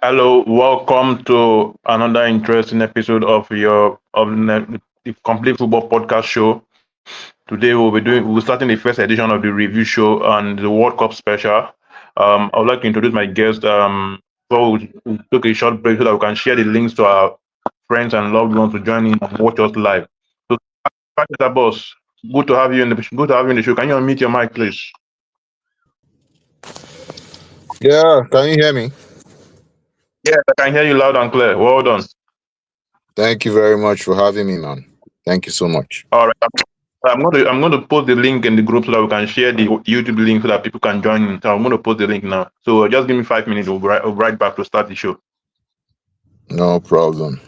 Hello, welcome to another interesting episode of the Complete Football Podcast Show. Today we're starting the first edition of the review show and the World Cup special. I would like to introduce my guest. Before we took a short break so that we can share the links to our friends and loved ones to join in and watch us live. So, Mr. Boss, good to have you in the show. Can you unmute your mic, please? Yeah, can you hear me? Yeah, I can hear you loud and clear. Well done. Thank you very much for having me, man. Thank you so much. All right. I'm going to post the link in the group so that we can share the YouTube link so that people can join in. So I'm going to post the link now. So just give me 5 minutes. We'll be right back to start the show. No problem.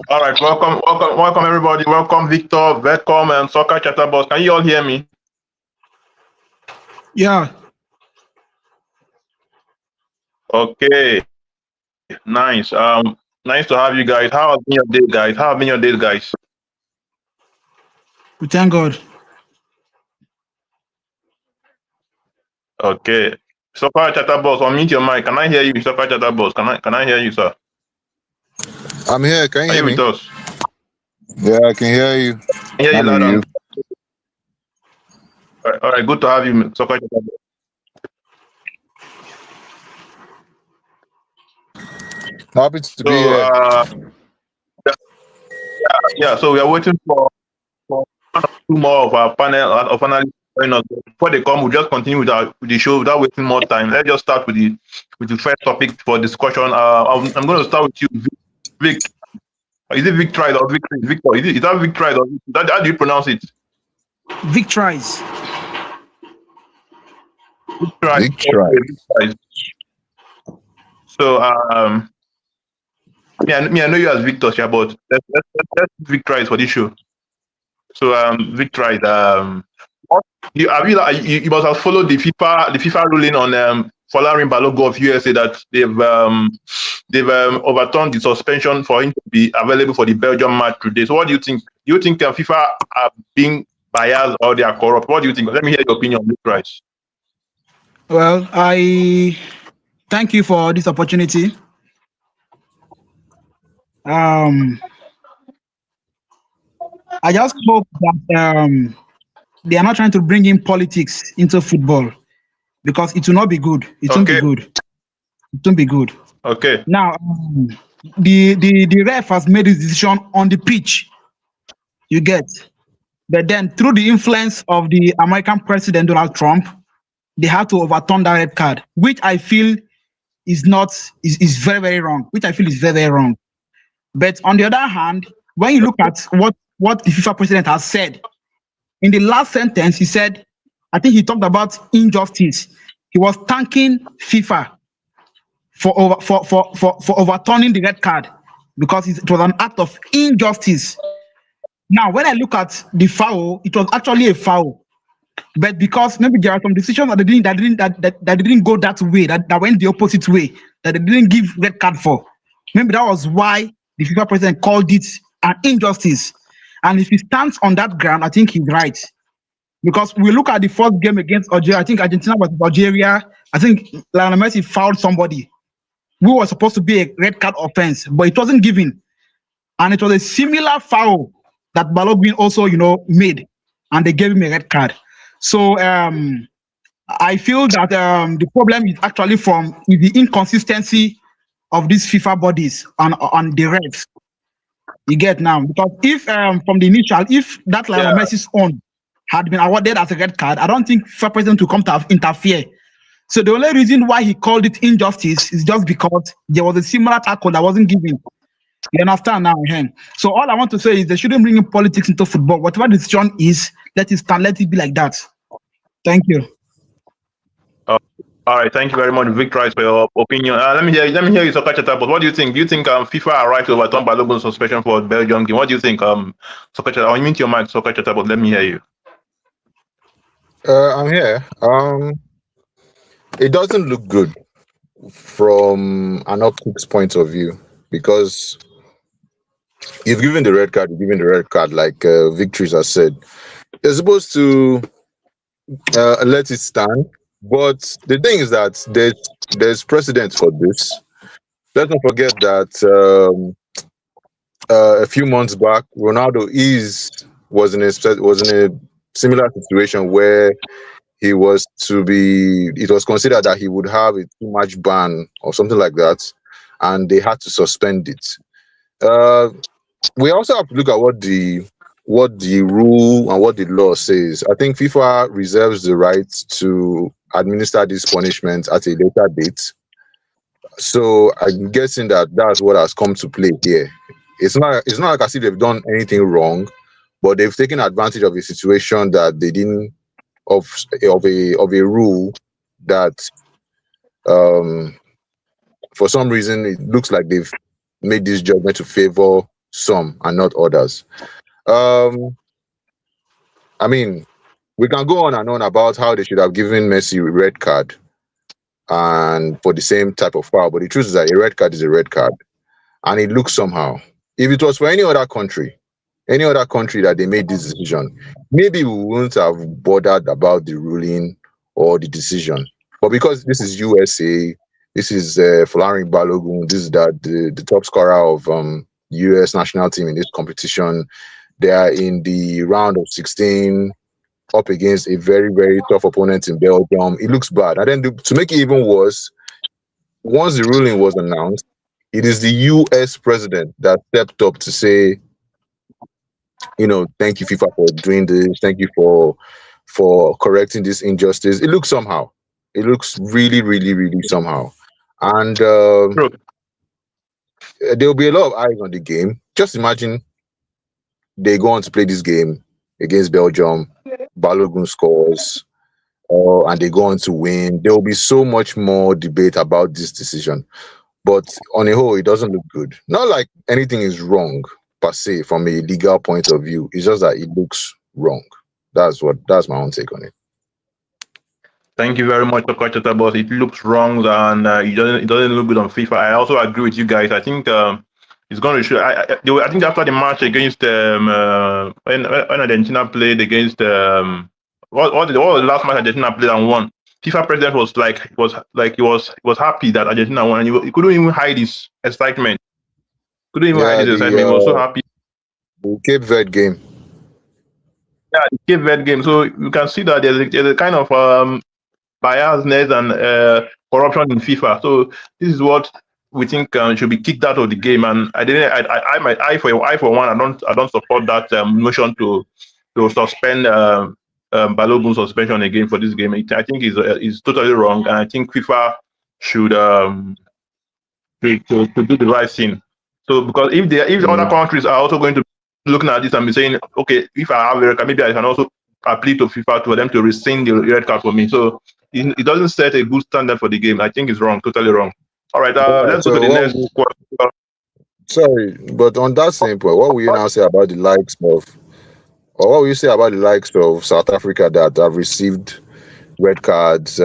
All right, welcome, everybody. Welcome, Victor, welcome, and Soccer Chatterbox. Can you all hear me? Yeah, Okay, nice. Nice to have you guys. How have been your day, guys? How have been your days, guys? we thank God. Okay. Soccer Chatterbox, unmute your mic. Can I hear you, Soccer Chatterbox? Can I hear you, sir? I'm here. Can you Are hear you with me? us? Yeah, I can hear you. I hear you I'm with loud you. and all right. Good to have you, Soccer Chatterbox. Happy to be So, here. yeah. So we are waiting for two more of our panel of analysts to join us. Before they come, we'll just continue with the show without wasting more time. Let's just start with the first topic for discussion. I'm going to start with you, Vic. Is it Victride or Victor? Victor, is that Victride or Victor? How do you pronounce it? Victories. Victride. Big try. Okay, Victride. So, I know you as Victor, yeah, but let's Victride for this show. So, Victride, what you must have followed the FIFA ruling on Folarin Balogun of USA that they've overturned the suspension for him to be available for the Belgium match today. So what do you think? Do you think FIFA are being biased or they are corrupt? What do you think? Let me hear your opinion on this, right? Well, I thank you for this opportunity. Um, I just hope that they are not trying to bring in politics into football because it will not be good. It won't be Okay, good. It won't be good. okay, Now, the ref has made his decision on the pitch. You get, but then through the influence of the American president Donald Trump, they had to overturn that red card, which I feel is not is very very wrong. Which I feel is very very wrong. But on the other hand, when you look at what the FIFA president has said in the last sentence, he said, I think he talked about injustice. He was thanking FIFA for overturning the red card because it was an act of injustice. Now, when I look at the foul, it was actually a foul. But because maybe there are some decisions that didn't go that way, that went the opposite way, that they didn't give red card for. Maybe that was why the FIFA president called it an injustice. And if he stands on that ground, I think he's right. Because we look at the first game against Algeria, I think Argentina was Algeria. I think Lionel Messi fouled somebody who was supposed to be a red card offense, but it wasn't given. And it was a similar foul that Balogun also, made, and they gave him a red card. So I feel that the problem is actually from the inconsistency of these FIFA bodies on the refs. You get now because if from the initial, if that yeah, Lionel Messi's own had been awarded as a red card, I don't think FIFA president will come to interfere. So the only reason why he called it injustice is just because there was a similar tackle that wasn't given. You understand now? So all I want to say is they shouldn't bring in politics into football. Whatever the decision is, let it stand. Let it be like that. Thank you. uh, all right. Thank you very much, Victor, for your opinion. Let me hear you, Soccer Chatter. But what do you think? Do you think FIFA are right to overturn Balogun's suspension for Belgium game? What do you think, Soccer Chatter? I mean, your mic, Soccer Chatter, but let me hear you. I'm here. It doesn't look good from an optics point of view because you've given the red card. You've given the red card, like Victories has said. You're supposed to let it stand. But the thing is that there's precedent for this. Let's not forget that a few months back, Ronaldo is was in a similar situation where he was to be. It was considered that he would have a too much ban or something like that, and they had to suspend it. Uh, we also have to look at what the rule and what the law says. I think FIFA reserves the right to administer this punishment at a later date. So I'm guessing that that's what has come to play here. It's not like as if they've done anything wrong, but they've taken advantage of a situation that they didn't of of a rule that um for some reason it looks like they've made this judgment to favor some and not others. Um, I mean, we can go on and on about how they should have given Messi a red card and for the same type of foul, but the truth is that a red card is a red card, and it looks somehow. If it was for any other country that they made this decision, maybe we wouldn't have bothered about the ruling or the decision. But because this is USA, this is Folarin Balogun, this is the top scorer of US national team in this competition. They are in the round of 16 up against a very, very tough opponent in Belgium. It looks bad. And then to make it even worse, once the ruling was announced, it is the US president that stepped up to say, thank you FIFA for doing this. Thank you for correcting this injustice. It looks somehow. It looks really, really, really somehow. And True. there will be a lot of eyes on the game. Just imagine they go on to play this game against Belgium. Balogun scores, and they go on to win. There will be so much more debate about this decision. But on a whole, it doesn't look good. Not like anything is wrong per se from a legal point of view. It's just that it looks wrong. That's my own take on it. Thank you very much for catching up about it. Looks wrong and it doesn't look good on FIFA. I also agree with you guys. I think it's going to show. I think after the match against when Argentina played against what was the last match Argentina played and won. FIFA president was happy that Argentina won, and he couldn't even hide his excitement. Couldn't even hide Yeah, his excitement. He was so happy. the Cape Verde game. Yeah, the Cape Verde game. So you can see that there's a kind of biasness and corruption in FIFA. So this is what we think should be kicked out of the game. And I didn't. I for one, I don't support that motion to suspend Balogun suspension again for this game. I think is totally wrong, and I think FIFA should to do the right thing. So because if the other Mm. countries are also going to be looking at this and be saying, okay, if I have a red card, maybe I can also appeal to FIFA for them to rescind the red card for me. So it doesn't set a good standard for the game. I think it's wrong, totally wrong. All right, Yeah, let's go to so the next question. sorry, but on that same point, what will you now say about the likes of, or what will you say about the likes of South Africa that have received red cards?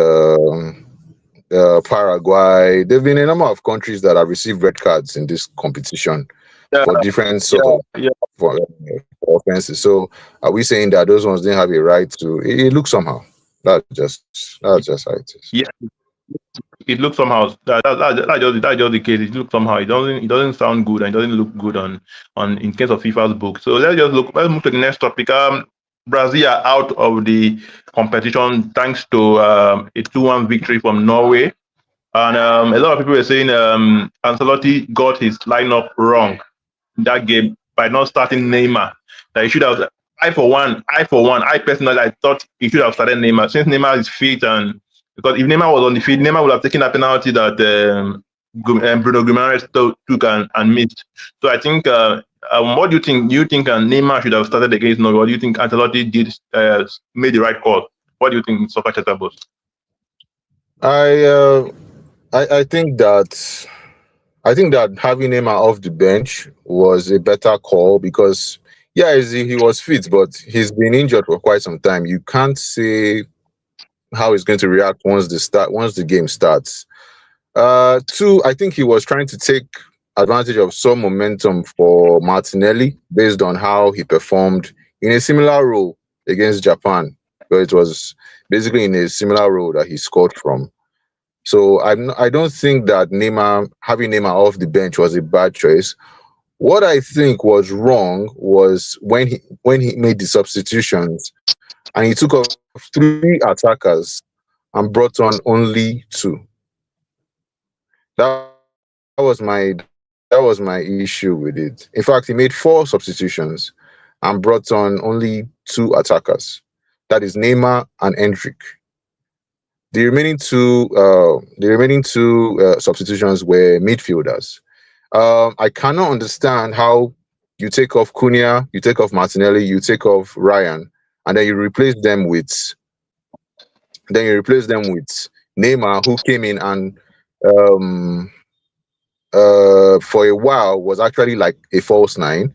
Paraguay. There've been a number of countries that have received red cards in this competition Yeah, for different sort yeah, of yeah. for offenses. So, are we saying that those ones didn't have a right to? It looks somehow. That's just how it is. Yeah, it looks somehow that's just the case. It looks somehow. It doesn't sound good and it doesn't look good on in case of FIFA's book. So let's move to the next topic. Brazil are out of the competition thanks to a 2-1 victory from Norway. And a lot of people were saying Ancelotti got his lineup wrong in that game by not starting Neymar. That he should have. I personally I thought he should have started Neymar since Neymar is fit, and because if Neymar was on the field, Neymar would have taken a penalty that Bruno Guimaraes took and missed. So I think. What do you think? Do you think Neymar should have started against Norway? Or do you think Ancelotti did made the right call? What do you think, Soccer Chatterbox? I uh, I think that having Neymar off the bench was a better call because yeah, he was fit, but he's been injured for quite some time. You can't say how he's going to react once the game starts. Two, I think he was trying to take advantage of some momentum for Martinelli based on how he performed in a similar role against Japan, where it was basically in a similar role that he scored from. So I don't think that having Neymar off the bench was a bad choice. What I think was wrong was when he made the substitutions and he took off three attackers and brought on only two. That was my issue with it. In fact, he made four substitutions and brought on only two attackers. That is Neymar and Endrick. The remaining two substitutions were midfielders. I cannot understand how you take off Cunha, you take off Martinelli, you take off Ryan, and then you replace them with Neymar, who came in and um, for a while was actually like a false nine.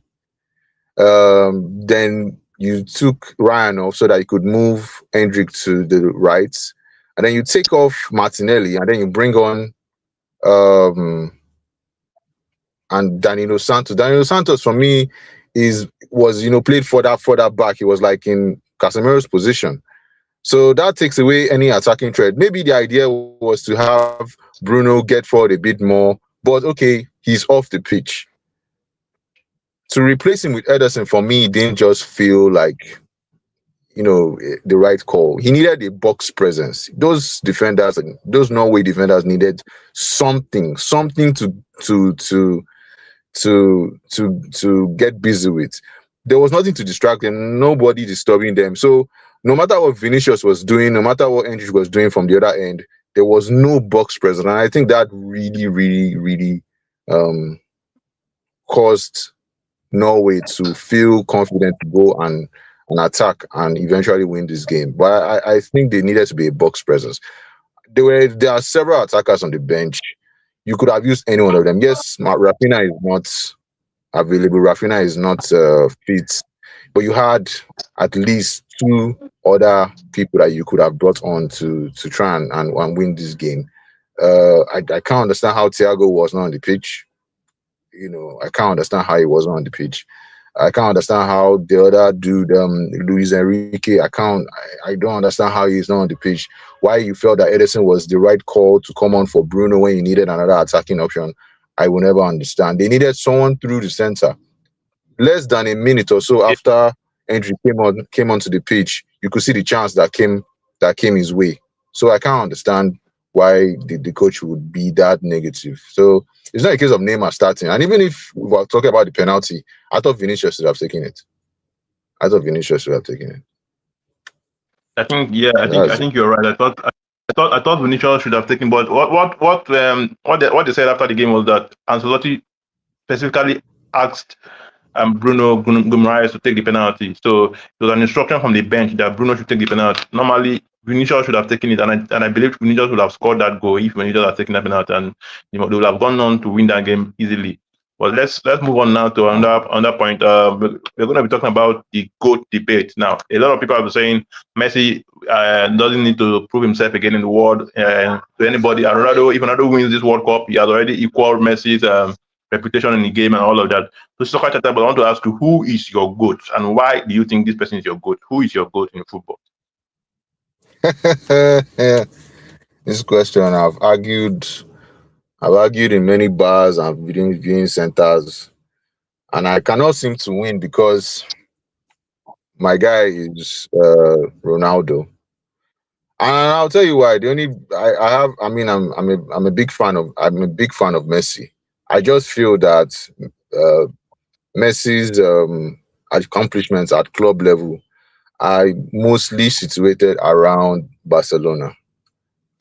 Then you took Ryan off so that you could move Hendrick to the right, and then you take off Martinelli, and then you bring on um and Danilo Santos. Danilo Santos for me is was played further back. He was like in Casemiro's position. So that takes away any attacking threat. Maybe the idea was to have Bruno get forward a bit more, but okay, he's off the pitch. To replace him with Ederson for me didn't just feel like the right call. He needed a box presence. Those defenders, those Norway defenders, needed something to get busy with. There was nothing to distract them, nobody disturbing them. So no matter what Vinicius was doing, no matter what Andrew was doing from the other end, there was no box presence. And I think that really, really, really um, caused Norway to feel confident to go and attack and eventually win this game. But I think they needed to be a box presence. There are several attackers on the bench. You could have used any one of them. Yes, Rafinha is not available. Rafinha is not fit, but you had at least two other people that you could have brought on to try and win this game. I can't understand how Thiago was not on the pitch. I can't understand how he wasn't on the pitch. I can't understand how the other dude, Luis Enrique, I don't understand how he's not on the pitch. Why you felt that Edison was the right call to come on for Bruno when you needed another attacking option, I will never understand. They needed someone through the center. Less than a minute or so after Andrew came onto the pitch, you could see the chance that came his way. So I can't understand why the coach would be that negative. So it's not a case of Neymar starting. And even if we were talking about the penalty, I thought Vinicius should have taken it. I thought Vinicius should have taken it. I think yeah, I That's think you're right. I thought Vinicius should have taken, but what they said after the game was that Ancelotti specifically asked Bruno Guimaraes to take the penalty. So it was an instruction from the bench that Bruno should take the penalty. Normally, Vinicius should have taken it, and I believe Vinicius would have scored that goal if Vinicius had taken that penalty, and they would have gone on to win that game easily. But let's move on now to another point. We're going to be talking about the GOAT debate now. A lot of people have been saying Messi doesn't need to prove himself again in the world to anybody. And Ronaldo, if Ronaldo wins this World Cup, he has already equaled Messi's reputation in the game and all of that. So, Soccer Chat, but I want to ask you, who is your GOAT and why do you think this person is your GOAT? Who is your GOAT in football? this question I've argued in many bars and viewing centers, and I cannot seem to win because my guy is Ronaldo. And I'll tell you why. The only I have, I mean, I'm a big fan of Messi. I just feel that uh, Messi's accomplishments at club level are mostly situated around Barcelona,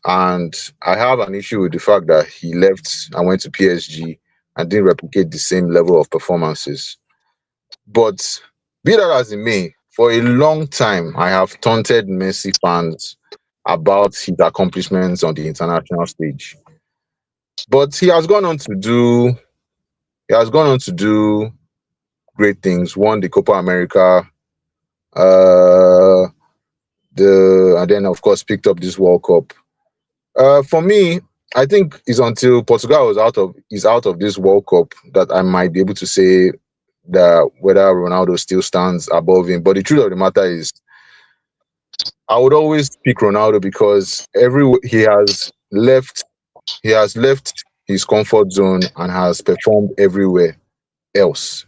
and I have an issue with the fact that he left and went to PSG and didn't replicate the same level of performances. But be that as it may, for a long time I have taunted Messi fans about his accomplishments on the international stage. But he has gone on to do great things. Won the Copa America, uh, and then of course picked up this World Cup. For me, I think it's until Portugal is out of this World Cup that I might be able to say that whether Ronaldo still stands above him. But the truth of the matter is, I would always pick Ronaldo because he has left his comfort zone and has performed everywhere else.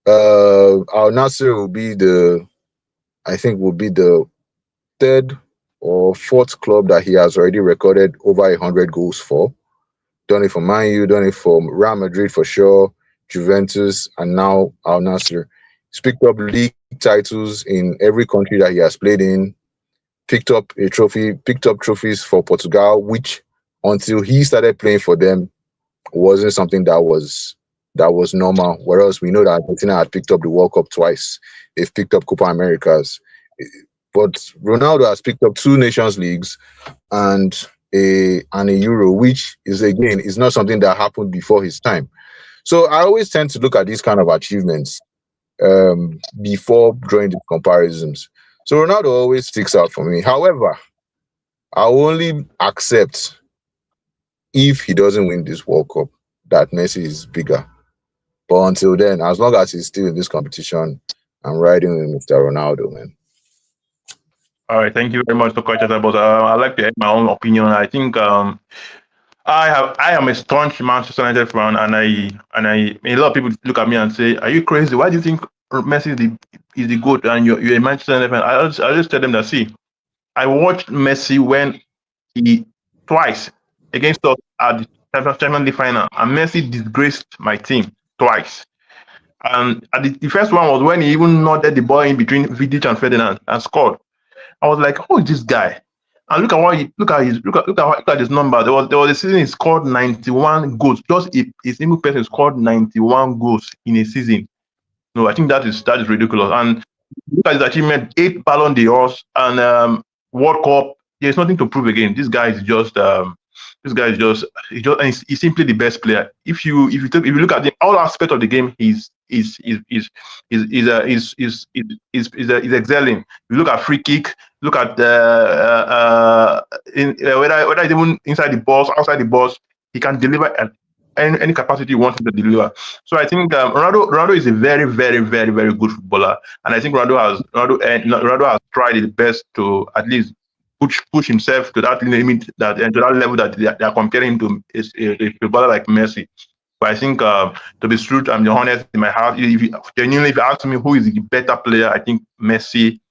Al Nasser will be the third or fourth club that he has already recorded over 100 goals for. Done it for Man U, done it for Real Madrid for sure, Juventus, and now Al Nassr. He's picked up league titles in every country that he has played in. Picked up trophies for Portugal, which until he started playing for them wasn't something that was normal. Whereas we know that Argentina had picked up the World Cup twice. They've picked up Copa Americas. But Ronaldo has picked up two Nations Leagues, and a Euro, which is again is not something that happened before his time. So I always tend to look at these kind of achievements before drawing the comparisons. So Ronaldo always sticks out for me. However, I'll only accept if he doesn't win this World Cup that Messi is bigger. But until then, as long as he's still in this competition, I'm riding with Mr. Ronaldo, man. All right, thank you very much for question about. I'd like to add my own opinion. I think I am a staunch Manchester United fan, and a lot of people look at me and say, "Are you crazy? Why do you think Messi is the goat?" And you're a Manchester United fan. I just tell them that, see, I watched Messi when he twice against us at the Champions League final, and Messi disgraced my team twice. And the first one was when he even nodded the ball in between Vidic and Ferdinand and scored. I was like, who is this guy? And look at what he look at his number. There was a season he scored 91 goals. Just a single person scored 91 goals in a season. No, I think that is ridiculous. And look at his achievement: 8 Ballon d'Ors and World Cup. There's nothing to prove again. This guy is just he's simply the best player. If you look at the all aspects of the game, he's excelling. You look at free kick, look at whether it's even inside the box, outside the box, he can deliver at any capacity you want him to deliver. So I think Ronaldo is a very, very, very, very good footballer, and I think Ronaldo has tried his best to at least push himself to that limit that and to that level that they are comparing him to a footballer like Messi. But I think to be true, I'm honest in my heart. If you ask me who is the better player, I think Messi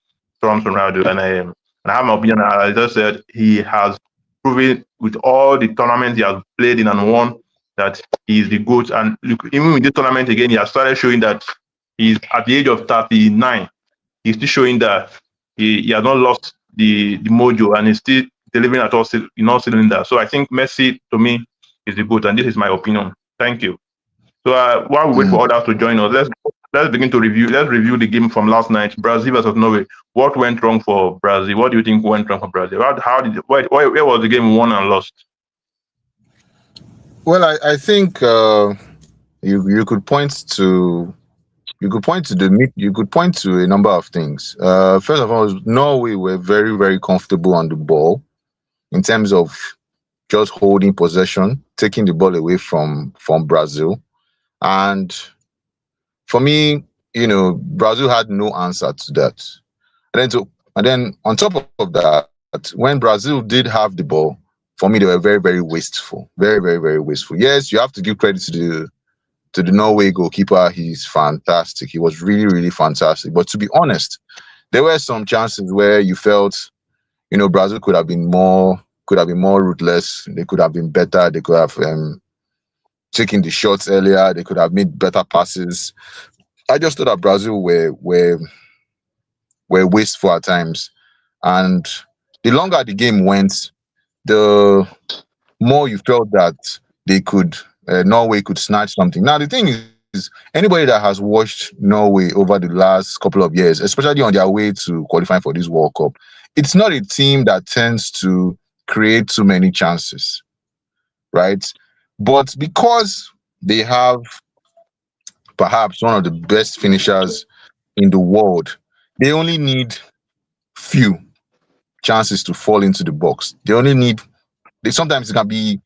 trumps Ronaldo, and I have my opinion. As I just said, he has proven with all the tournaments he has played in and won that he is the GOAT. And look, even with this tournament again, he has started showing that he's at the age of 39. He's still showing that he has not lost the mojo and he's still delivering at all in all cylinders. So I think Messi to me is the GOAT, and this is my opinion. Thank you. So while we wait for Mm. others to join us, let's begin to review. Let's review the game from last night, Brazil versus Norway. What went wrong for Brazil? What do you think went wrong for Brazil? How did where was the game won and lost? Well, I think you could point to you could point to a number of things. First of all, Norway were very very comfortable on the ball in terms of just holding possession, taking the ball away from Brazil, and for me, Brazil had no answer to that. And then on top of that, when Brazil did have the ball, for me they were very very wasteful, very very very wasteful. Yes, you have to give credit to the Norway goalkeeper. He's fantastic. He was really really fantastic. But to be honest, there were some chances where you felt Brazil could have been more ruthless. They could have been better. They could have taken the shots earlier. They could have made better passes. I just thought that Brazil were wasteful at times. And the longer the game went, the more you felt that they could Norway could snatch something. Now the thing is, anybody that has watched Norway over the last couple of years, especially on their way to qualifying for this World Cup, it's not a team that tends to create too many chances, right? But because they have perhaps one of the best finishers in the world, they only need few chances to fall into the box. They only need. Sometimes it can be.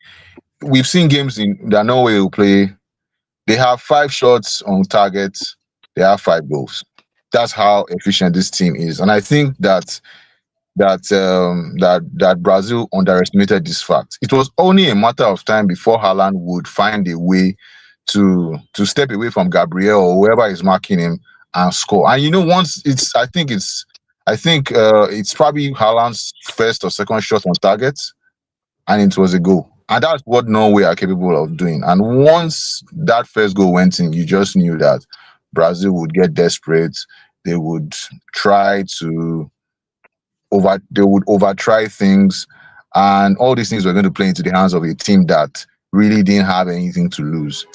We've seen games in that Norway will play. They have 5 shots on target. They have 5 goals. That's how efficient this team is, and I think that Brazil underestimated this fact. It was only a matter of time before Haaland would find a way to step away from Gabriel or whoever is marking him and score. And once it's probably Haaland's first or second shot on target, and it was a goal. And that's what Norway are capable of doing. And once that first goal went in, you just knew that Brazil would get desperate. They would try to over try things, and all these things were going to play into the hands of a team that really didn't have anything to lose.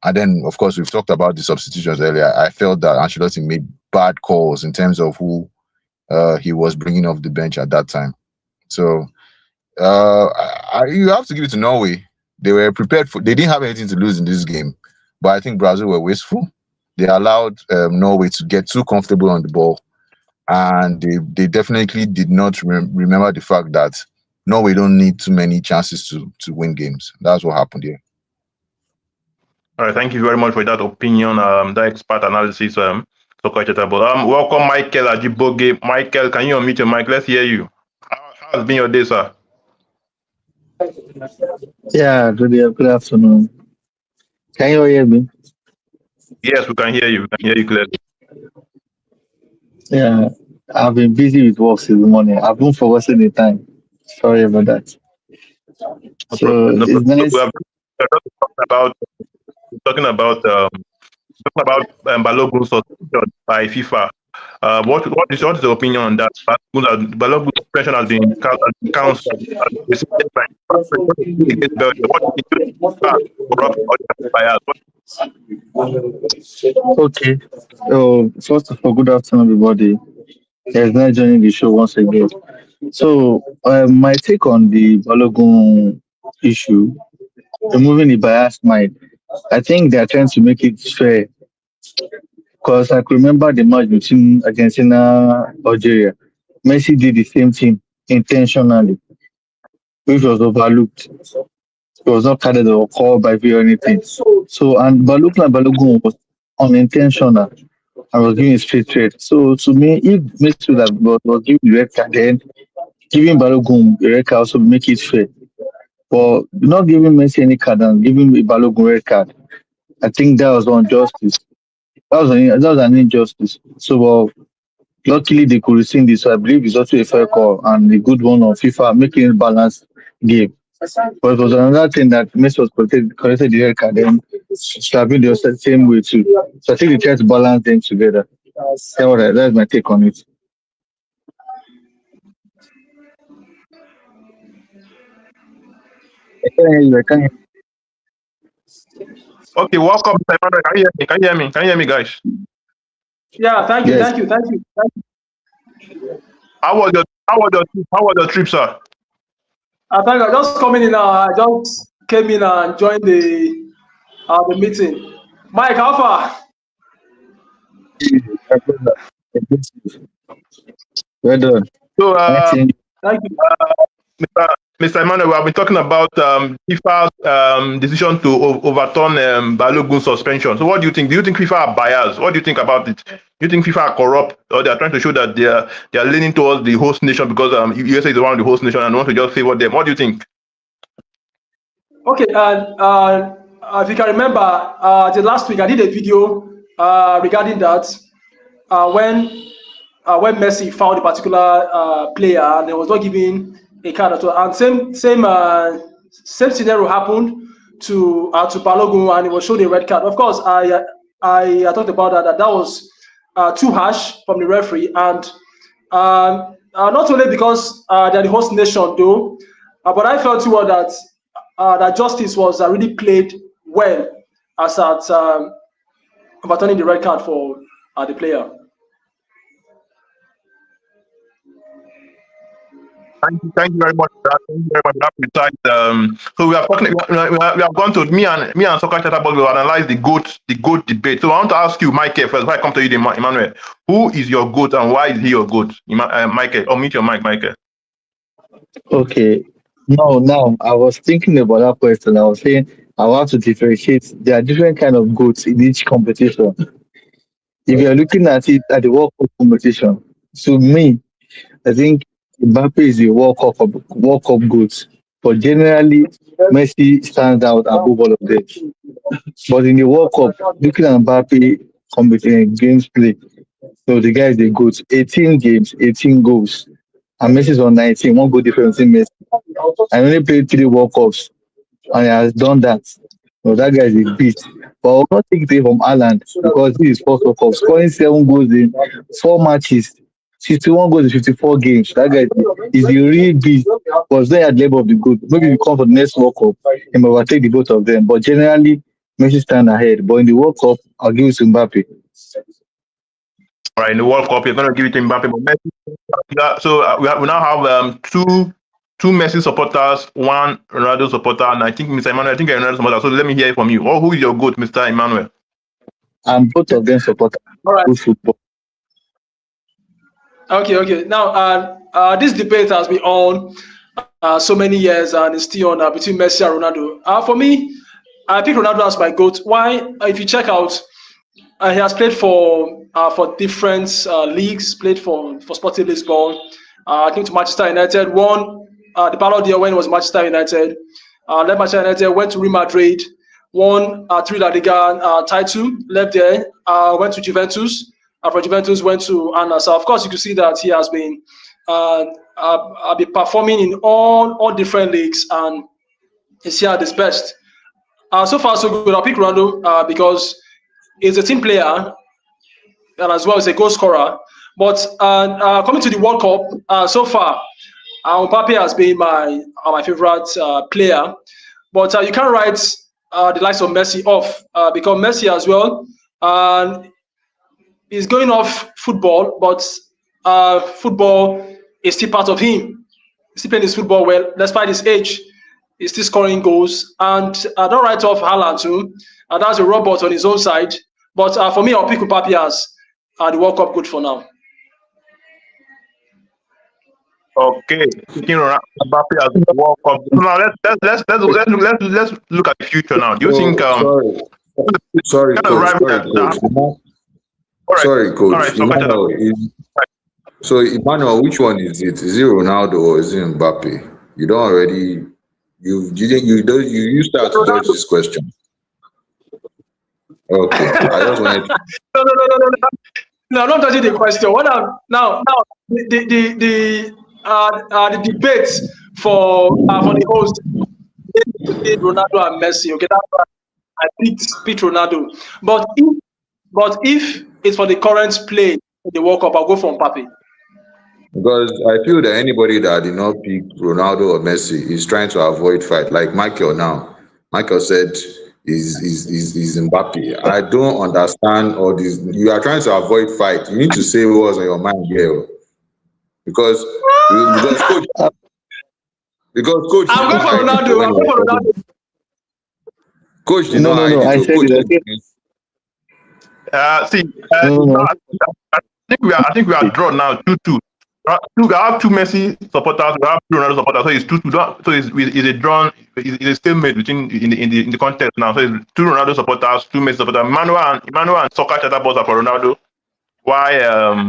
And then, of course, we've talked about the substitutions earlier. I felt that Ancelotti made bad calls in terms of who he was bringing off the bench at that time. So You have to give it to Norway. They were prepared for. They didn't have anything to lose in this game, but I think Brazil were wasteful. They allowed Norway to get too comfortable on the ball, and they definitely did not remember the fact that Norway don't need too many chances to win games. That's what happened here. All right, thank you very much for that opinion, that expert analysis, so quite chattable. Welcome, Michael Ajiboge. Michael, can you unmute your mic? Let's hear you. How has been your day, sir? Yeah, good afternoon. Can you hear me? Yes, we can hear you. We can hear you clearly. Yeah, I've been busy with work since the morning. I've been forgetting the time. Sorry about that. No So problem. No it's problem. So we nice. have talking about Balogun suspension by FIFA. What is your opinion on that? Balogun suspension has been cancelled. Has been rescinded by FIFA against Belgium. What do you think? FIFA corrupt or biased? Okay. So first of all, good afternoon, everybody. There's not joining the show once again. So my take on the Balogun issue, removing the biased mind. I think they're trying to make it fair because I could remember the match between Argentina Algeria. Messi did the same thing intentionally, which was overlooked. He was not carded or called by VAR or anything. So and Balogun was unintentional and was giving a straight red. So to me, if Messi was given the red card, then giving Balogun a red card also make it fair. But not giving Messi any card and giving Balogun red card, I think that was injustice. That was an injustice. So luckily they could rescind this. So I believe it's also a fair call and a good one on FIFA making it balanced game. But it was another thing that Messi was collected the red card, then should have been the same way too. So I think they try to balance them together. That's my take on it. I can't hear you. I can't hear Okay, welcome, Mr. Emmanuel. Can you hear me? Can you hear me? Can you hear me, guys? Yeah, thank you. you, Yes. thank you, thank you. Thank you. How was your trip, sir? Thank you. I just coming in now. I just came in and joined the meeting. Mike, how far? Well done. So, I think Thank you. Mr. Emmanuel, we have been talking about FIFA's decision to overturn Balogun suspension. So, what do you think? Do you think FIFA are biased? What do you think about it? Do you think FIFA are corrupt, or they are trying to show that they are leaning towards the host nation because USA is one of the host nation and want to just favor them? What do you think? Okay, if you can remember, the last week I did a video regarding that uh, when when Messi found a particular player and they was not giving a card at all. And same scenario happened to Balogun and he was shown a red card. Of course, I talked about that was too harsh from the referee and not only because they're the host nation though, but I felt too well that that justice was really played well as at overturning the red card for the player. Thank you very much for that. Thank you very much for that precise. So we have talking. We have gone to me and Soccer Chatterbox. We have analyzed the goat debate. So I want to ask you, Michael, first. Before I come to you, Emmanuel, who is your goat and why is he your goat? Michael, unmute your mic, Michael. okay. No, now I was thinking about that question. I was saying I want to differentiate. There are different kind of goats in each competition. If you are looking at it at the World Cup competition, to me, I think Mbappe is the World Cup goat. But generally, Messi stands out above all of them. But in the World Cup, looking at Mbappe games play, so the guy is the goat. 18 games, 18 goals. And Messi's on 19, one goal difference in Messi. I only played 3 World Cups and he has done that. So that guy is a beast. But I will not take it away from Alan because this is first World Cup. Scoring 7 goals in 4 matches, 61 goals in 54 games. That guy is a real beast. But it's not at the level of the good. Maybe if you come for the next World Cup, he might overtake the both of them. But generally, Messi stand ahead. But in the World Cup, I'll give it to Mbappe. All right, in the World Cup, you're going to give it to Mbappe. But Messi, yeah, so we now have two two Messi supporters, one Ronaldo supporter, and I think Mr. Emmanuel, I think you're a Ronaldo supporter. So let me hear it from you. Or who is your goat, Mr. Emmanuel? And both of them support All right. good football. Okay. Now, this debate has been on so many years and is still on between Messi and Ronaldo. For me, I pick Ronaldo as my goat. Why? If you check out, he has played for different leagues. Played for Sporting Lisbon. Came to Manchester United. Won the Ballon d'Or when it was Manchester United. Left Manchester United. Went to Real Madrid. Won 3 La Liga title. Left there. Went to Juventus. From Juventus went to Al-Nassr. Of course, you can see that he has been performing in all different leagues and he's here at his best. So far, so good. I'll pick Ronaldo because he's a team player and as well as a goal scorer. But coming to the World Cup, so far, Mbappe has been my favorite player. But you can't write the likes of Messi off because Messi as well. He's going off football, but football is still part of him. He's still playing his football well, despite his age. He's still scoring goals. And don't write off Haaland too. That's a robot on his own side. But for me, I'll pick Mbappe as the World Cup good for now. Okay, speaking around Mbappe as the World Cup. So now let's look at the future now. Do you think Sorry, kind of coach. rival Sorry, that? coach. All right, Sorry, all coach. right. So Emmanuel, which one is it? Is it Ronaldo or is it Mbappe? You don't already. You didn't. You used to dodge this question. Okay, I just wanted. No, I'm not touching the question. What I'm now the debate for the host Ronaldo and Messi. Okay, that's why I picked Ronaldo. But if it's for the current play in the World Cup, I'll go for Mbappe. Because I feel that anybody that did not pick Ronaldo or Messi is trying to avoid fight. Like Michael now. Michael said is Mbappe. I don't understand all this. You are trying to avoid fight. You need to say what's on your mind here. Because coach I'm going for Ronaldo. Coach did not hide I it. said Coach it. I think we are drawn now 2-2. We have two Messi supporters, we have two Ronaldo supporters, so it's 2-2. So it's a drawn, it's a stalemate between in the contest now. So it's two Ronaldo supporters, two Messi supporters. Emmanuel and Soccer Chatterbox are for Ronaldo. Why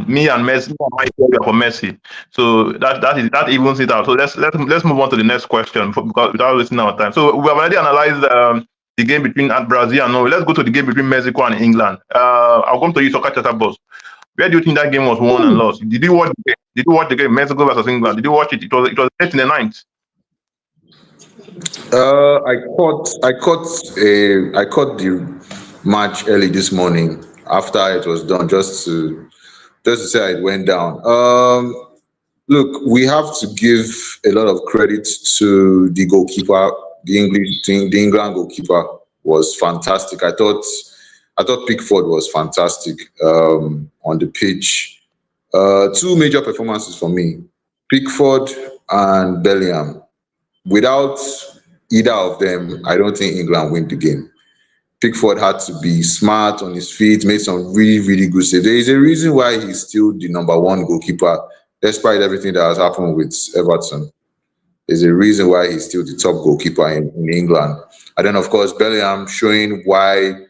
me and Messi are for Messi. So that evens it out. So let's move on to the next question because without wasting our time. So we have already analyzed the game between Brazil and Norway. Let's go to the game between Mexico and England. I'll come to you, Soccer Chatterbox. Where do you think that game was won and lost? Did you watch the game? Did you watch the game, Mexico versus England? Did you watch it? It was late in the ninth. I caught the match early this morning after it was done, just to say how it went down. Look, we have to give a lot of credit to the goalkeeper. The England goalkeeper was fantastic. I thought Pickford was fantastic on the pitch. Two major performances for me: Pickford and Bellingham. Without either of them, I don't think England win the game. Pickford had to be smart on his feet, made some really, really good saves. There is a reason why he's still the number one goalkeeper, despite everything that has happened with Everton. There's a reason why he's still the top goalkeeper in England. And then, of course, Bellingham showing why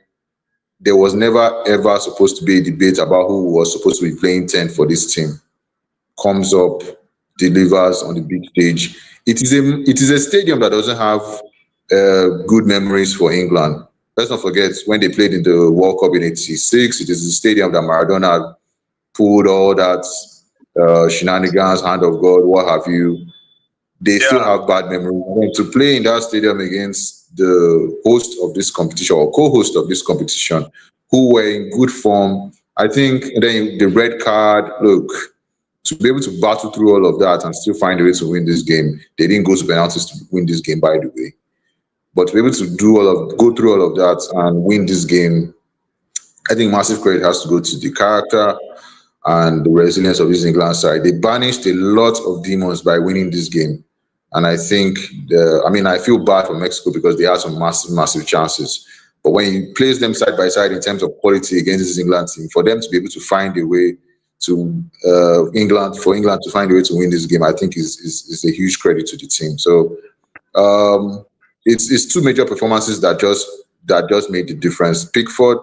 there was never, ever supposed to be a debate about who was supposed to be playing 10 for this team. Comes up, delivers on the big stage. It is a stadium that doesn't have good memories for England. Let's not forget when they played in the World Cup in '86. It is a stadium that Maradona pulled all that shenanigans, hand of God, what have you. They still have bad memories. And to play in that stadium against the host of this competition or co-host of this competition, who were in good form, I think. And then the red card. Look, to be able to battle through all of that and still find a way to win this game. They didn't go to penalties to win this game, by the way. But to be able to go through all of that and win this game, I think massive credit has to go to the character and the resilience of this England side. They banished a lot of demons by winning this game. And I think I feel bad for Mexico because they had some massive, massive chances. But when you place them side by side in terms of quality against this England team, for them to be able to find a way to England to find a way to win this game, I think is a huge credit to the team. So it's two major performances that just made the difference: Pickford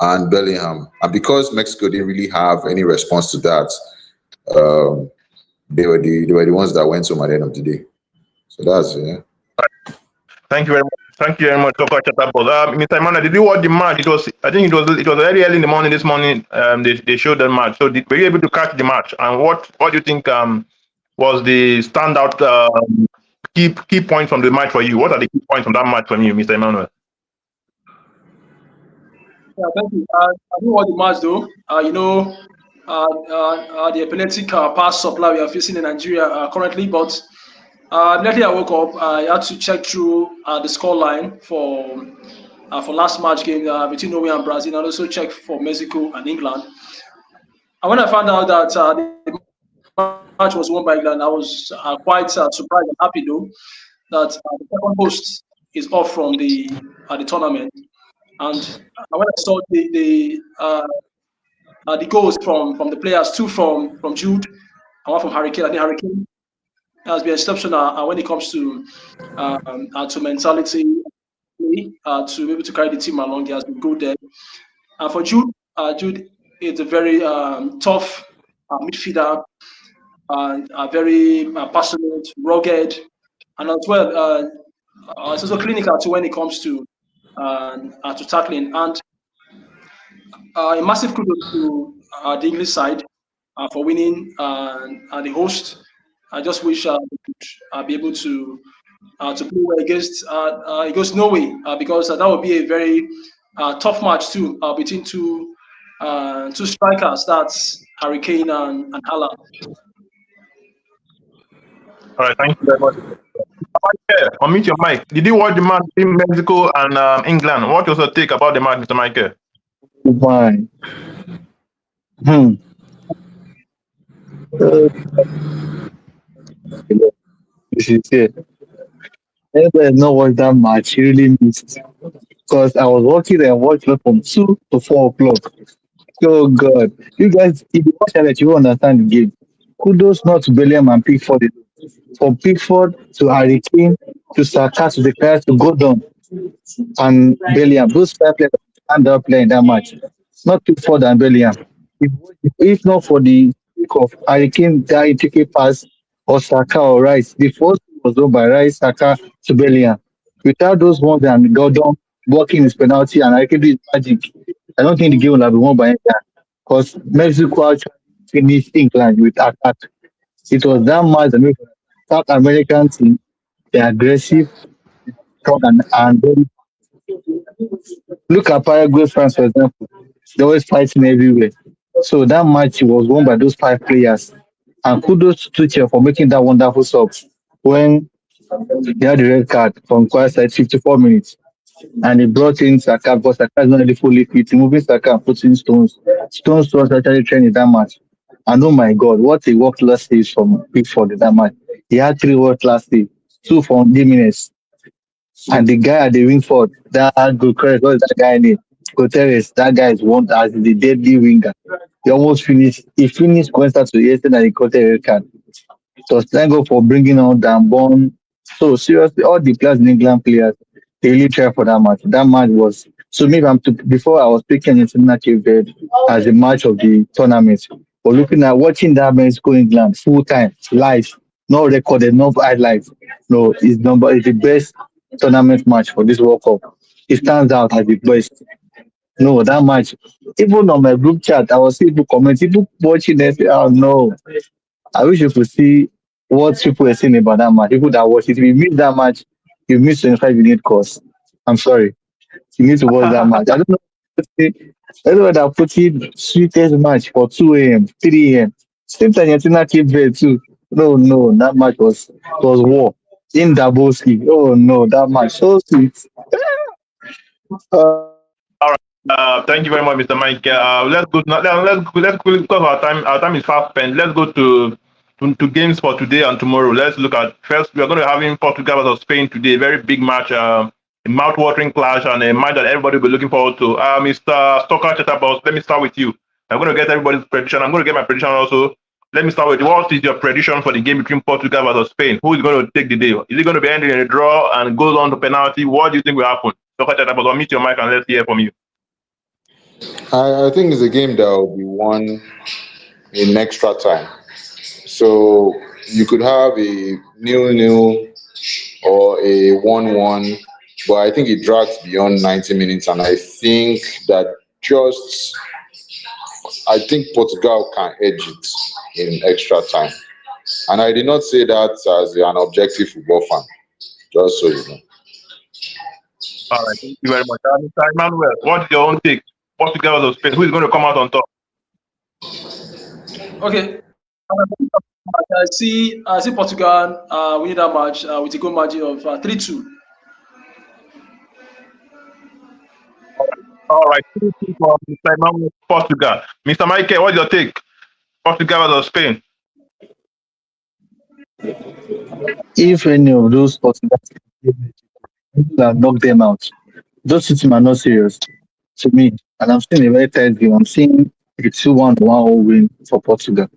and Bellingham. And because Mexico didn't really have any response to that, um, they were the ones that went home at the end of the day. So that's Thank you very much. Thank you very much, Coco Chatapos. Mr. Emmanuel, did you watch the match? I think it was very early in the morning this morning. They showed the match. So were you able to catch the match? And what do you think was the standout key points from the match for you? What are the key points from that match from you, Mr. Emmanuel? Yeah, thank you. I don't want the match though. The epileptic pass supply we are facing in Nigeria currently, but immediately I woke up, I had to check through the score line for last match game between Norway and Brazil, and also check for Mexico and England. And when I found out that the match was won by England, I was quite surprised and happy though that the second host is off from the tournament. And when I saw the goals from the players, two from Jude and one from Hurricane, I think Hurricane has been exceptional when it comes to mentality, to be able to carry the team along. He has been good there. And for Jude, Jude is a very tough midfielder, very passionate, rugged, and as well, it's also clinical too when it comes to tackling. And a massive kudos to the English side for winning the host. I just wish we could be able to play well against Norway because that would be a very tough match too between two strikers. That's Hurricane and Haaland. All right, thank you very much. Yeah, unmute your mic. Did you watch the match between Mexico and England? What was your take about the match, Mr. Michael? Fine. Hmm. Uh, this is it. Anybody know what that match really missed? Because I was watching and watching from 2 to 4 o'clock. Oh God. You guys, if you watch that, you will understand the game. Kudos not to Bellingham and Pickford. From Pickford to Hurricane to Saka to the players to go down and Bellingham. Those 5 players stand up playing that match. Not Pickford and Bellingham. If, if not for the sake of Hurricane that he take a pass or Saka or Rice, the first was done by Rice, Saka to Bellingham. Without those ones and Gordon blocking his penalty and Hurricane do his magic, I don't think the game will have been won by England. Because Mexico actually finished England with attack. It was that match that made South American team, they're aggressive, strong, and very. Look at Paraguay, France, for example. They always fighting everywhere. So that match was won by those 5 players. And kudos to Tuchel for making that wonderful sub when he had the red card from quiet side 54 minutes. And he brought in Saka because Saka is not really fully fit. Removing Saka and putting Stones. Stones was actually training that match. And oh my God, what a world class save from Pickford in that match. He had 3 world class saves, 2 from 10 minutes. And the guy at the wing forward, that Gutierrez, what is that guy name? Gutierrez, that guy is one as the deadly winger. He almost finished. He finished going start to yesterday and he got a red card. So thank God for bringing on Dambon. So seriously, all the players in England players, they really tried for that match. That match was so maybe before I was picking International Cape Verde as a match of the tournament. But looking at watching that Mexico England full time live, no recorded, no highlights. No, it's the best tournament match for this World Cup. It stands out as the best. No, that match. Even on my group chat, I was seeing people comment, people watching it. Oh no, I wish you could see what people were saying about that match. People that watch it, if you miss that match, you miss 25 minute course. I'm sorry. You need to watch that match. I don't know that put in sweetest match for 2 a.m., 3 a.m. Same time Yatina came there too. No, no, that match was war. In Daboski. Oh no, that match so sweet. Uh, All right. Thank you very much, Mr. Mike. Let's go now. Let's quickly because our time is fast spent. Let's go to to games for today and tomorrow. Let's look at first. We are going to have in Portugal versus Spain today. Very big match, a mouth-watering clash, and a match that everybody will be looking forward to. Mr. Stocker Chatterbox, let me start with you. I'm going to get everybody's prediction. I'm going to get my prediction also. Let me start with what is your prediction for the game between Portugal versus Spain? Who is going to take the day? Is it going to be ending in a draw and goes on to penalty? What do you think will happen? Stocker Chatterbox, unmute your mic and let's hear from you. I think it's a game that will be won in extra time. So you could have a nil-nil or a 1-1, but I think it drags beyond 90 minutes, and just I think Portugal can edge it in extra time. And I did not say that as an objective football fan, just so you know. All right, thank you very much. Mr. Emmanuel, what's your own take? Portugal versus Spain. Who is going to come out on top? Okay. I see Portugal winning that match with a goal margin of 3-2. All right, for Mr. Emmanuel, Portugal. Mr. Michael, what's your take? Portugal versus Spain. If any of those Portugal people have knocked them out, those two teams are not serious to me. And I'm seeing a very tight game. I'm seeing a 2-1 1-0 win for Portugal.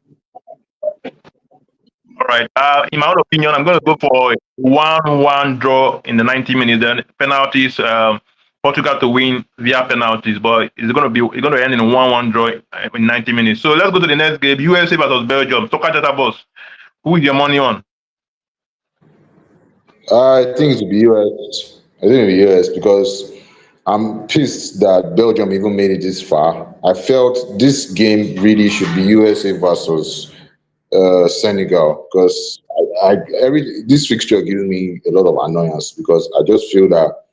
All right. In my own opinion, I'm going to go for a 1-1 draw in the 90 minutes. Then penalties. Portugal to win via penalties, but it's going to end in a 1-1 draw in 90 minutes. So let's go to the next game. USA versus Belgium. Stocker Chatterbox. Who is your money on? I think it will be US. I think it will be US because I'm pissed that Belgium even made it this far. I felt this game really should be USA versus Senegal because every this fixture gives me a lot of annoyance because I just feel that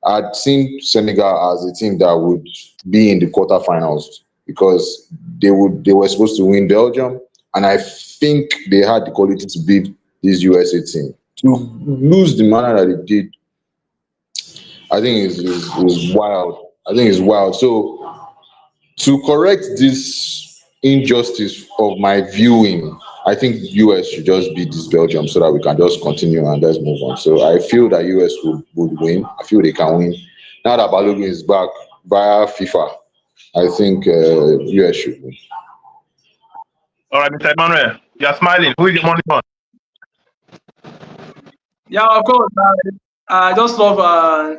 I'd seen Senegal as a team that would be in the quarterfinals because they were supposed to win Belgium, and I think they had the quality to beat this USA team. To lose the manner that it did, I think is wild. I think it's wild. So to correct this injustice of my viewing, I think US should just beat this Belgium so that we can just continue and let's move on. So I feel that US would win. I feel they can win. Now that Balogun is back via FIFA, I think US should win. All right, Mr. Emmanuel, you're smiling. Who is your money on? Yeah, of course. I just love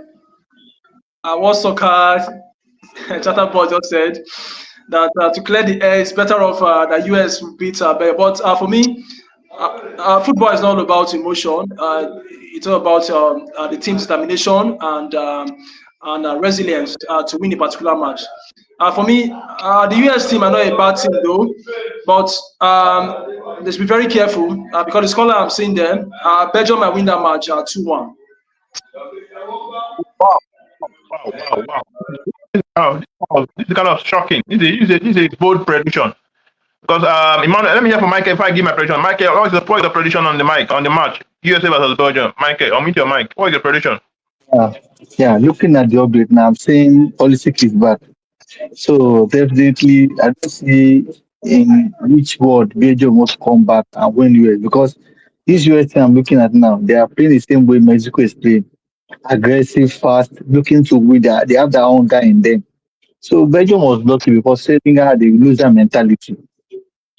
what soccer Chatterbox just said that to clear the air, it's better off that US will beat Belgium. But for me, football is not about emotion. It's all about the team's determination and resilience to win a particular match. For me, the US team are not a bad team though, but they should be very careful because the scoreline I'm seeing them, Belgium might win that match 2-1. Wow, wow, wow, wow. This is kind of shocking. This is a bold prediction. Because Emmanuel, let me hear from Michael if I give my prediction. Michael, what is the prediction on the mic on the match? USA versus Belgium. Michael, unmute your mic. What is your prediction? Yeah, yeah. Looking at the update now, I'm saying Pulisic is back. So definitely, I don't see in which world Belgium must come back and win US because this US team I'm looking at now, they are playing the same way Mexico is playing, aggressive, fast, looking to win. They have their own guy in them. So Belgium was lucky because Senegal had a loser mentality.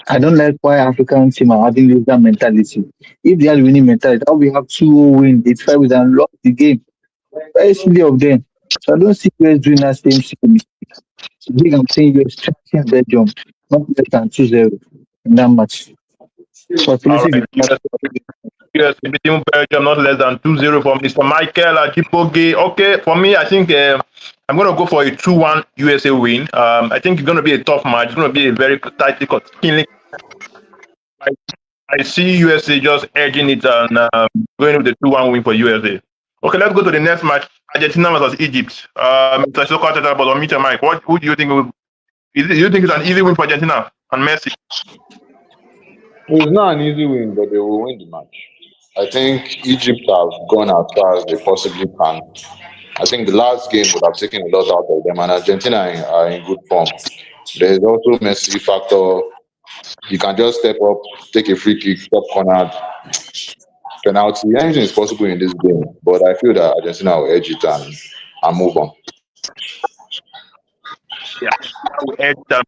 I don't like why African team are having loser mentality. If they had winning mentality, how we have 2 win, 85 wins and lost the game. Very silly of them. So I don't see US doing that same mistake. So big I'm saying US tracking Belgium, not less than 2-0 in that match. For All Pulisic, right. US beating Belgium not less than 2-0 for Mr. Michael Ajipoge. Okay, for me, I think I'm going to go for a 2-1 USA win. I think it's going to be a tough match. It's going to be a very tightly cut. I see USA just edging it and going with the 2-1 win for USA. Okay, let's go to the next match. Argentina versus Egypt. Mr. Sokata, but unmute your mic. Who do you think you think it's an easy win for Argentina and Messi? It's not an easy win, but they will win the match. I think Egypt have gone as far as they possibly can. I think the last game would have taken a lot out of them, and Argentina are in good form. There is also Messi factor. He can just step up, take a free kick, top corner, penalty. Anything is possible in this game. But I feel that Argentina will edge it and move on. Yeah, I will edge them.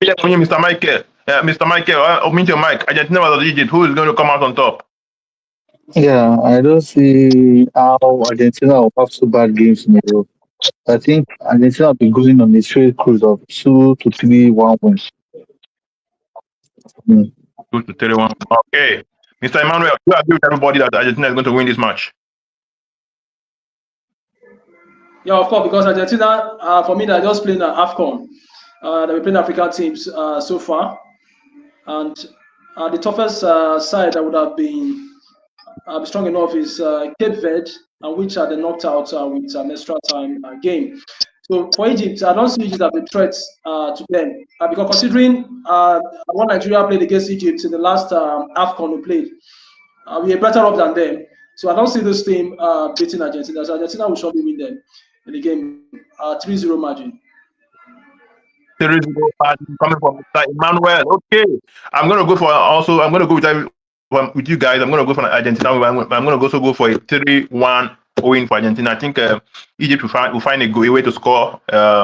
Yeah, Mr. Michael. Mr. Michael, open your mic. Argentina versus Egypt. Who is going to come out on top? Yeah, I don't see how Argentina will have two bad games in a row. I think Argentina will be going on a straight cruise of 2 to 3 1 win. Mm. 2 to 3 1. Okay. Mr. Emmanuel, you agree with everybody that Argentina is going to win this match? Yeah, of course, because Argentina, for me, they're just playing AFCON. They've been playing African teams so far. And the toughest side that would have been strong enough is Cape Verde, which are the knocked out with an extra time game. So for Egypt, I don't see Egypt as a threat to them because considering what Nigeria played against Egypt in the last AFCON we played, we are better off than them. So I don't see this team beating Argentina. So Argentina will surely win them in the game, 3-0 margin. 3-0 coming from Mr. Emmanuel. Okay. I'm going to go for also, I'm going to go with you guys. I'm going to go for Argentina. I'm going to also go for a 3-1 win for Argentina. I think Egypt will find a way to score,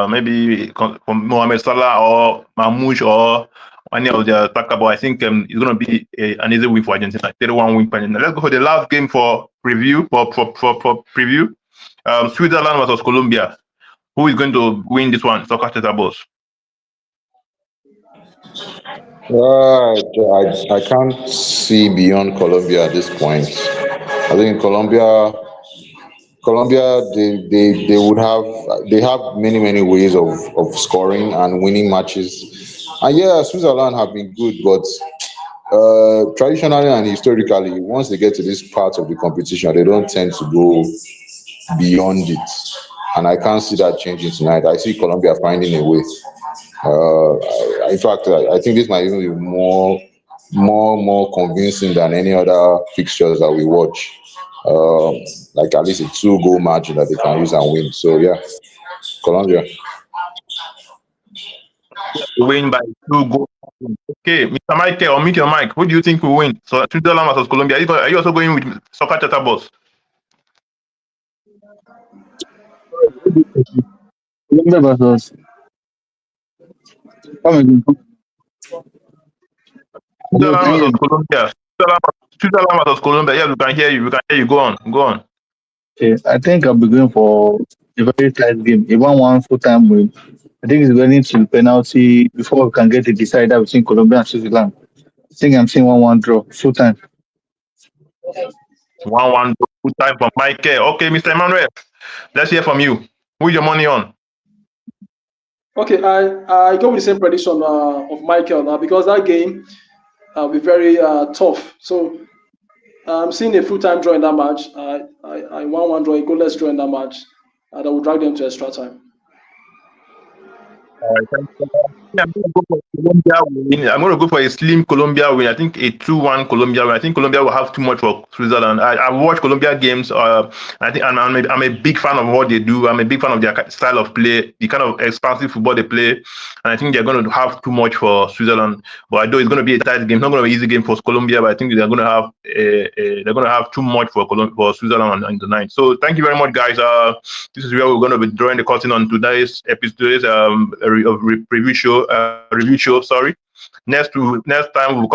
maybe from Mohamed Salah or Mamouche or any of the attacker. But I think it's going to be an easy win for Argentina. 3-1 win for Argentina. Let's go for the last game for preview. For preview, Switzerland versus Colombia. Who is going to win this one? Soccer Teta Boss. I can't see beyond Colombia at this point. I think Colombia, they would have many ways of scoring and winning matches. And yeah, Switzerland have been good, but traditionally and historically, once they get to this part of the competition, they don't tend to go beyond it. And I can't see that changing tonight. I see Colombia finding a way. In fact, I think this might even be more convincing than any other fixtures that we watch. Like at least a 2 goal margin that they can use and win. So yeah, Colombia. Win by 2 goals. Okay, Mr. Michael, unmute your mic. Who do you think will win? So Switzerland versus Colombia. Are you also going with Soccer Chatter Boss? Colombia versus. Come again. Hello, Switzerland can you hear versus me? Colombia. Switzerland versus Colombia. Yes, we can hear you. We can hear you. Go on. Go on. Okay, I think I'll be going for a very tight game, a 1-1 full time win. I think it's going to penalty before we can get a decider between Colombia and Switzerland. I think I'm seeing 1-1 draw, full time. 1-1 full time from Michael. Okay, Mr. Emmanuel. Let's hear from you. Who's your money on? Okay, I go with the same prediction of Michael now because that game will be very tough. So I'm seeing a full-time draw in that match. I 1-1 draw, a goalless draw in that match. That will drag them to extra time. All right, thank you. I'm going to go for Colombia win. I'm going to go for a slim Colombia win. I think a 2-1 Colombia win. I think Colombia will have too much for Switzerland. I watch Colombia games. I think I'm a big fan of what they do. I'm a big fan of their style of play, the kind of expansive football they play. And I think they're going to have too much for Switzerland. But I know it's going to be a tight game. It's not going to be an easy game for Colombia, but I think they're going to have too much for Switzerland on the night. So thank you very much, guys. This is where we're going to be drawing the curtain on today's episode, review show. Sorry. Next time we'll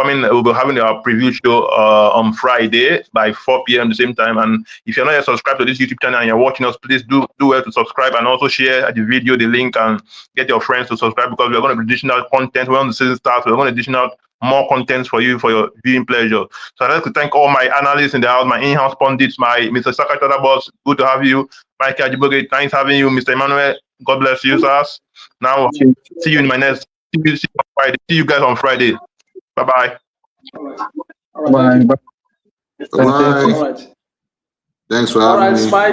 be having our preview show on Friday by 4 p.m. the same time. And if you're not yet subscribed to this YouTube channel and you're watching us, please do well to subscribe and also share the video, the link, and get your friends to subscribe because we're going to be dishing out content. When the season starts, we're going to dish out more content for you for your viewing pleasure. So I'd like to thank all my analysts in the house, my in-house pundits, my Mr. Sakatata Boss. Good to have you. Mike Ajiboge, nice having you, Mr. Emmanuel. God bless you, sirs. Now, see you in my next. See you guys on Friday. Bye bye. All right. All right. Bye. Thank you. Bye. All right. Thanks for All having right, me. Spike.